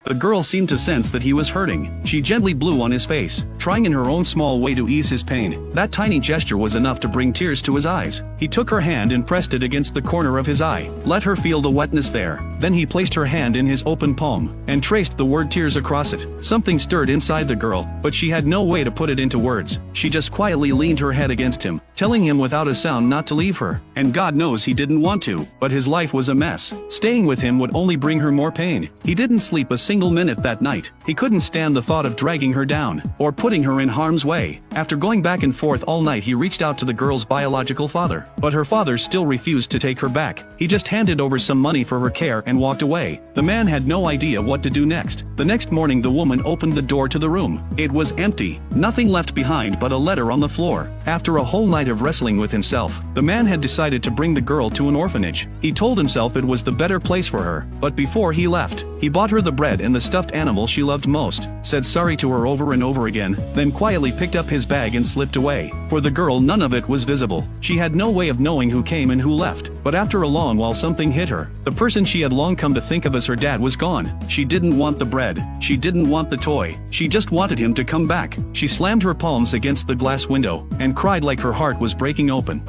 The girl seemed to sense that he was hurting. She gently blew on his face, trying in her own small way to ease his pain. That tiny gesture was enough to bring tears to his eyes. He took her hand and pressed it against the corner of his eye. Let her feel the wetness there. Then he placed her hand in his open palm and traced the word tears across it. Something stirred inside the girl, but she had no way to put it into words. She just quietly leaned her head against him, telling him without a sound not to leave her. And God knows he didn't want to, but his life was a mess. Staying with him would only bring her more pain. He didn't sleep a single minute that night. He couldn't stand the thought of dragging her down, or putting her in harm's way. After going back and forth all night, he reached out to the girl's biological father, but her father still refused to take her back. He just handed over some money for her care and walked away. The man had no idea what to do next. The next morning the woman opened the door to the room. It was empty, nothing left behind but a letter on the floor. After a whole night of wrestling with himself, the man had decided to bring the girl to an orphanage. He told himself it was the better place for her, but before he left, he bought her the bread and the stuffed animal she loved most, said sorry to her over and over again, then quietly picked up his bag and slipped away. For the girl, none of it was visible. She had no way of knowing who came and who left, but after a long while something hit her. The person she had long come to think of as her dad was gone. She didn't want the bread. She didn't want the toy. She just wanted him to come back. She slammed her palms against the glass window and cried like her heart was breaking open.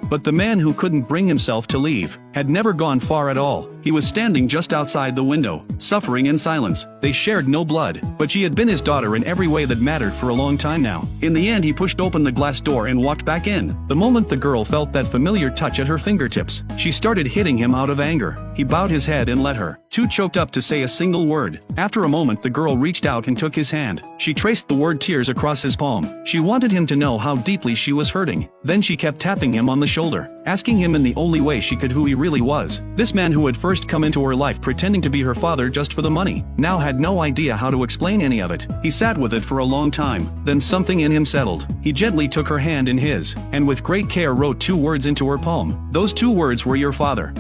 But the man, who couldn't bring himself to leave, had never gone far at all. He was standing just outside the window, suffering in silence. They shared no blood, but she had been his daughter in every way that mattered for a long time now. In the end he pushed open the glass door and walked back in. The moment the girl felt that familiar touch at her fingertips, she started hitting him out of anger. He bowed his head and let her, too choked up to say a single word. After a moment the girl reached out and took his hand. She traced the word tears across his palm. She wanted him to know how deeply she was hurting. Then she kept tapping him on the shoulder, asking him in the only way she could who he really was. This man, who had first come into her life pretending to be her father just for the money, now had no idea how to explain any of it. He sat with it for a long time, then something in him settled. He gently took her hand in his, and with great care wrote 2 words into her palm. Those 2 words were, "Your father."